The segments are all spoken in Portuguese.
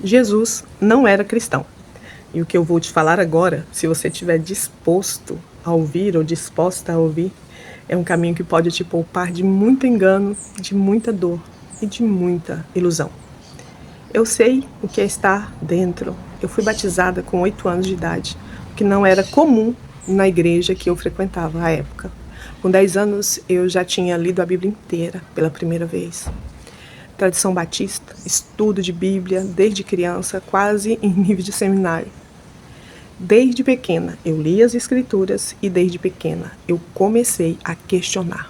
Jesus não era cristão. E o que eu vou te falar agora, se você estiver disposto a ouvir ou disposta a ouvir, é um caminho que pode te poupar de muito engano, de muita dor e de muita ilusão. Eu sei o que é estar dentro. Eu fui batizada com 8 anos de idade, o que não era comum na igreja que eu frequentava à época. Com 10 anos eu já tinha lido a Bíblia inteira pela primeira vez. Tradição batista, estudo de Bíblia desde criança, quase em nível de seminário. Desde pequena eu li as escrituras e desde pequena eu comecei a questionar.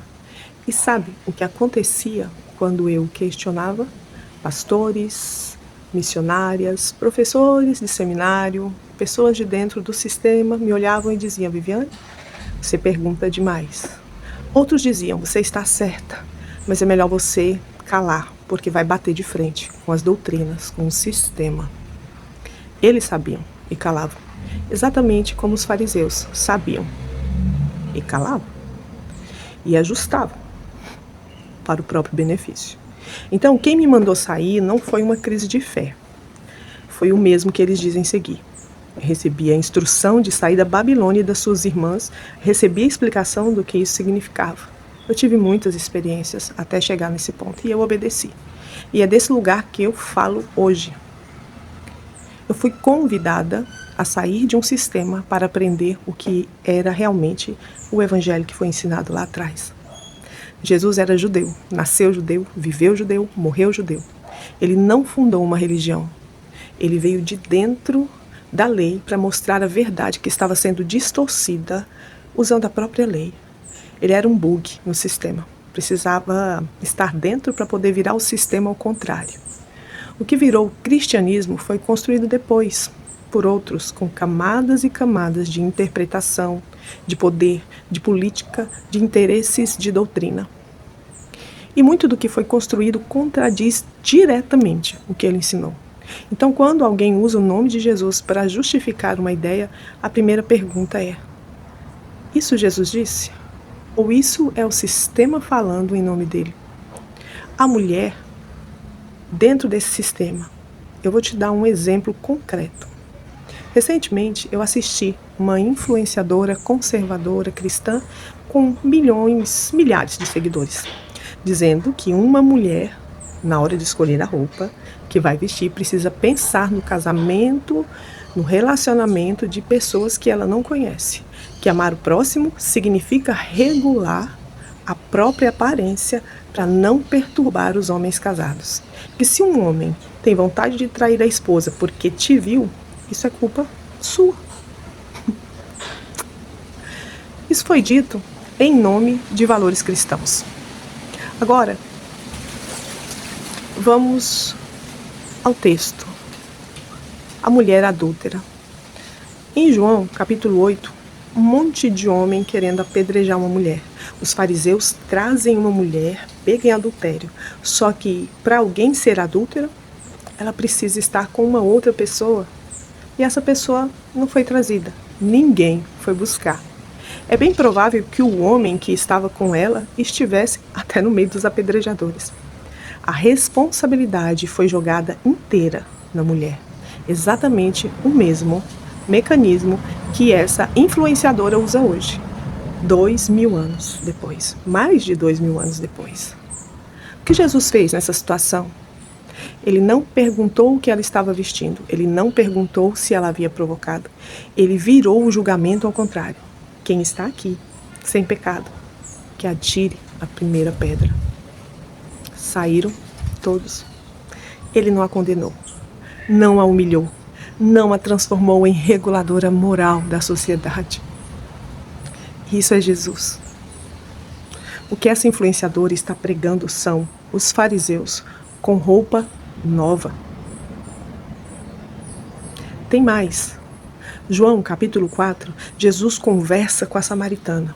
E sabe o que acontecia quando eu questionava? Pastores, missionárias, professores de seminário, pessoas de dentro do sistema me olhavam e diziam: Viviane, você pergunta demais. Outros diziam: você está certa, mas é melhor você calar, porque vai bater de frente com as doutrinas, com o sistema. Eles sabiam e calavam, exatamente como os fariseus sabiam e calavam, e ajustavam para o próprio benefício. Então, quem me mandou sair não foi uma crise de fé, foi o mesmo que eles dizem seguir. Eu recebi a instrução de sair da Babilônia e das suas irmãs, recebi a explicação do que isso significava. Eu tive muitas experiências até chegar nesse ponto e eu obedeci. E é desse lugar que eu falo hoje. Eu fui convidada a sair de um sistema para aprender o que era realmente o evangelho que foi ensinado lá atrás. Jesus era judeu, nasceu judeu, viveu judeu, morreu judeu. Ele não fundou uma religião. Ele veio de dentro da lei para mostrar a verdade que estava sendo distorcida usando a própria lei. Ele era um bug no sistema. Precisava estar dentro para poder virar o sistema ao contrário. O que virou o cristianismo foi construído depois por outros, com camadas e camadas de interpretação, de poder, de política, de interesses, de doutrina. E muito do que foi construído contradiz diretamente o que ele ensinou. Então, quando alguém usa o nome de Jesus para justificar uma ideia, a primeira pergunta é: isso Jesus disse? Ou isso é o sistema falando em nome dele? A mulher, dentro desse sistema, eu vou te dar um exemplo concreto. Recentemente, eu assisti uma influenciadora conservadora cristã com milhares de seguidores, dizendo que uma mulher, na hora de escolher a roupa que vai vestir, precisa pensar no casamento, no relacionamento de pessoas que ela não conhece. Que amar o próximo significa regular a própria aparência para não perturbar os homens casados. Que se um homem tem vontade de trair a esposa porque te viu, isso é culpa sua. Isso foi dito em nome de valores cristãos. Agora, vamos ao texto. A mulher adúltera. Em João, capítulo 8, um monte de homem querendo apedrejar uma mulher. Os fariseus trazem uma mulher pega em adultério. Só que para alguém ser adúltera, ela precisa estar com uma outra pessoa. E essa pessoa não foi trazida. Ninguém foi buscar. É bem provável que o homem que estava com ela estivesse até no meio dos apedrejadores. A responsabilidade foi jogada inteira na mulher. Exatamente o mesmo mecanismo que essa influenciadora usa hoje. 2000 anos depois. Mais de 2000 anos depois. O que Jesus fez nessa situação? Ele não perguntou o que ela estava vestindo. Ele não perguntou se ela havia provocado. Ele virou o julgamento ao contrário. Quem está aqui, sem pecado, que atire a primeira pedra. Saíram todos. Ele não a condenou, não a humilhou, não a transformou em reguladora moral da sociedade. Isso é Jesus. O que essa influenciadora está pregando são os fariseus com roupa nova. Tem mais. João, capítulo 4, Jesus conversa com a samaritana.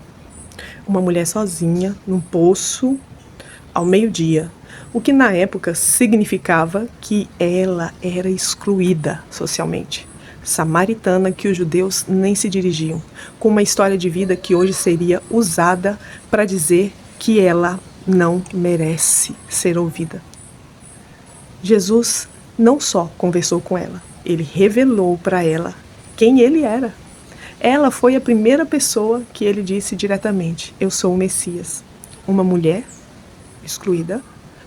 Uma mulher sozinha, num poço, ao meio-dia. O que na época significava que ela era excluída socialmente. Samaritana que os judeus nem se dirigiam. Com uma história de vida que hoje seria usada para dizer que ela não merece ser ouvida. Jesus não só conversou com ela, ele revelou para ela quem ele era. Ela foi a primeira pessoa que ele disse diretamente: eu sou o Messias. Uma mulher excluída,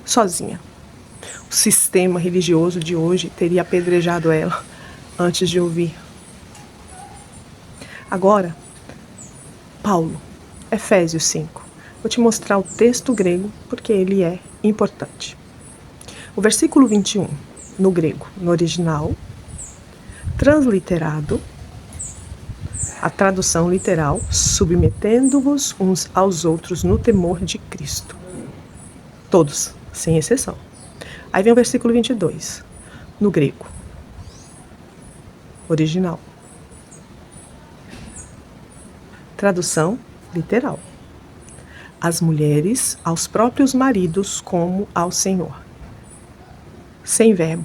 sozinha. O sistema religioso de hoje teria apedrejado ela antes de ouvir. Agora, Paulo, Efésios 5. Vou te mostrar o texto grego porque ele é importante. O versículo 21, no grego, no original, transliterado, a tradução literal, submetendo-vos uns aos outros no temor de Cristo. Todos, sem exceção. Aí vem o versículo 22, no grego, original. Tradução literal. As mulheres aos próprios maridos como ao Senhor. Sem verbo.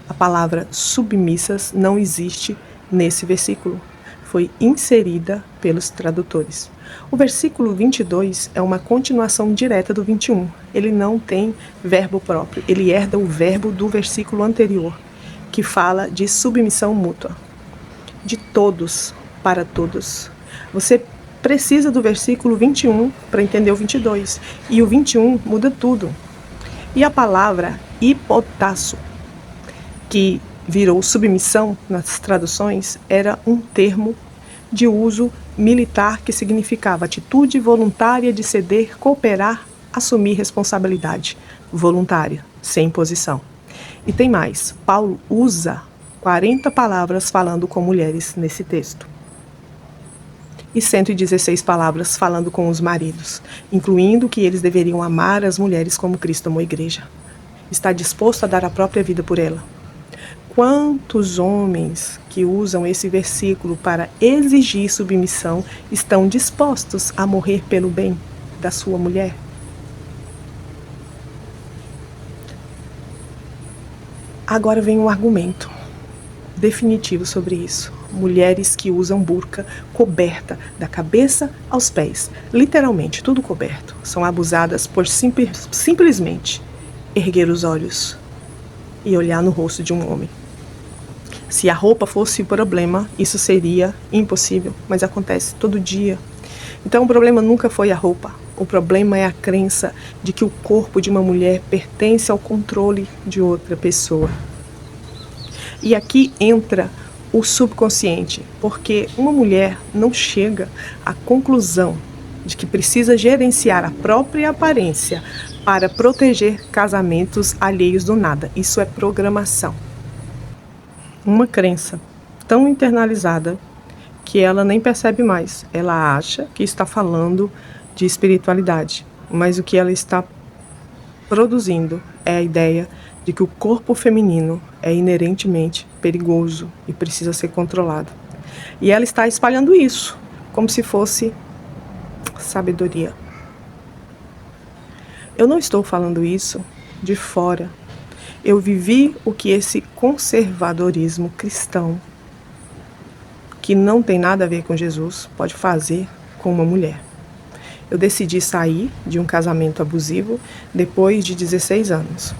A palavra submissas não existe nesse versículo. Foi inserida pelos tradutores. O versículo 22 é uma continuação direta do 21. Ele não tem verbo próprio. Ele herda o verbo do versículo anterior, que fala de submissão mútua. De todos para todos. Você precisa do versículo 21 para entender o 22. E o 21 muda tudo. E a palavra hipotasso, que virou submissão nas traduções, era um termo de uso militar que significava atitude voluntária de ceder, cooperar, assumir responsabilidade voluntária, sem imposição. E tem mais, Paulo usa 40 palavras falando com mulheres nesse texto. E 116 palavras falando com os maridos, incluindo que eles deveriam amar as mulheres como Cristo amou a igreja. Está disposto a dar a própria vida por ela. Quantos homens que usam esse versículo para exigir submissão estão dispostos a morrer pelo bem da sua mulher? Agora vem um argumento definitivo sobre isso. Mulheres que usam burca coberta da cabeça aos pés, literalmente tudo coberto, são abusadas por simplesmente erguer os olhos e olhar no rosto de um homem. Se a roupa fosse o problema, isso seria impossível, mas acontece todo dia. Então o problema nunca foi a roupa. O problema é a crença de que o corpo de uma mulher pertence ao controle de outra pessoa. E aqui entra o subconsciente, porque uma mulher não chega à conclusão de que precisa gerenciar a própria aparência para proteger casamentos alheios do nada. Isso é programação. Uma crença tão internalizada que ela nem percebe mais. Ela acha que está falando de espiritualidade, mas o que ela está produzindo é a ideia de que o corpo feminino é inerentemente perigoso e precisa ser controlado. E ela está espalhando isso como se fosse sabedoria. Eu não estou falando isso de fora. Eu vivi o que esse conservadorismo cristão, que não tem nada a ver com Jesus, pode fazer com uma mulher. Eu decidi sair de um casamento abusivo depois de 16 anos.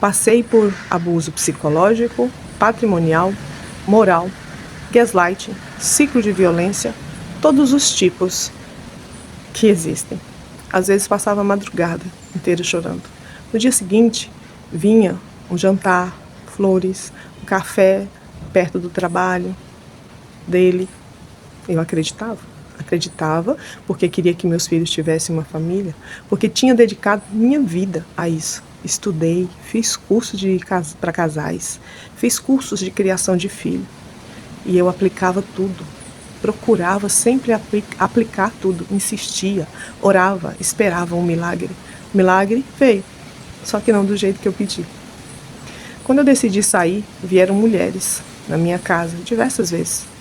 Passei por abuso psicológico, patrimonial, moral, gaslighting, ciclo de violência, todos os tipos que existem. Às vezes passava a madrugada inteira chorando. No dia seguinte, vinha um jantar, flores, um café perto do trabalho dele. Eu acreditava porque queria que meus filhos tivessem uma família, porque tinha dedicado minha vida a isso. Estudei, fiz curso para casais, fiz cursos de criação de filho e eu aplicava tudo, procurava sempre aplicar tudo, insistia, orava, esperava um milagre. O milagre veio, só que não do jeito que eu pedi. Quando eu decidi sair, vieram mulheres na minha casa diversas vezes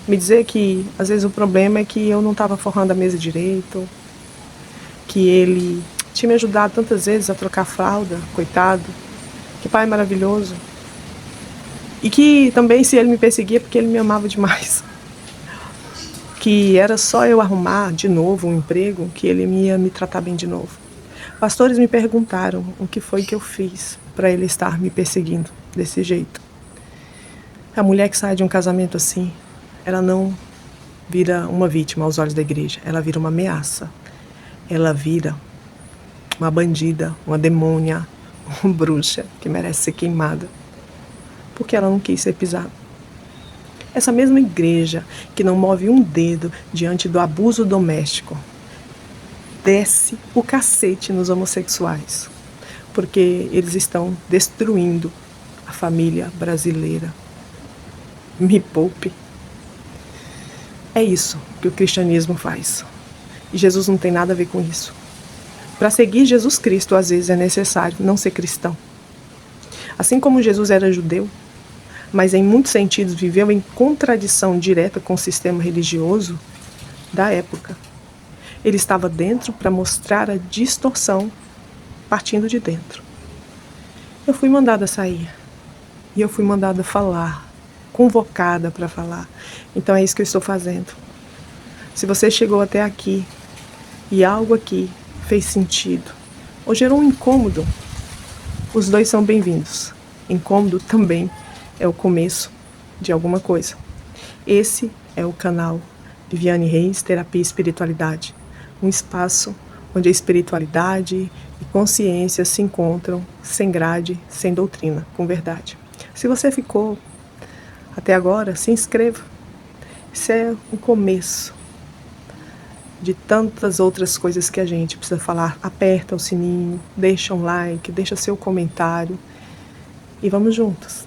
me dizer que às vezes o problema é que eu não estava forrando a mesa direito, que ele tinha me ajudado tantas vezes a trocar fralda, coitado, que pai maravilhoso, e que também se ele me perseguia porque ele me amava demais, que era só eu arrumar de novo um emprego que ele ia me tratar bem de novo. Pastores me perguntaram o que foi que eu fiz para ele estar me perseguindo desse jeito. A mulher que sai de um casamento assim, ela não vira uma vítima aos olhos da igreja, ela vira uma ameaça. Ela vira uma bandida, uma demônia, uma bruxa que merece ser queimada, porque ela não quis ser pisada. Essa mesma igreja que não move um dedo diante do abuso doméstico, desce o cacete nos homossexuais, porque eles estão destruindo a família brasileira. Me poupe. É isso que o cristianismo faz. E Jesus não tem nada a ver com isso. Para seguir Jesus Cristo, às vezes é necessário não ser cristão. Assim como Jesus era judeu, mas em muitos sentidos viveu em contradição direta com o sistema religioso da época. Ele estava dentro para mostrar a distorção partindo de dentro. Eu fui mandada sair. E eu fui mandada falar, convocada para falar. Então é isso que eu estou fazendo. Se você chegou até aqui e algo aqui fez sentido ou gerou um incômodo, os dois são bem-vindos. Incômodo também é o começo de alguma coisa. Esse é o canal Viviane Reis, Terapia e Espiritualidade. Um espaço onde a espiritualidade e consciência se encontram sem grade, sem doutrina, com verdade. Se você ficou até agora, se inscreva. Isso é o começo de tantas outras coisas que a gente precisa falar. Aperta o sininho, deixa um like, deixa seu comentário e vamos juntos.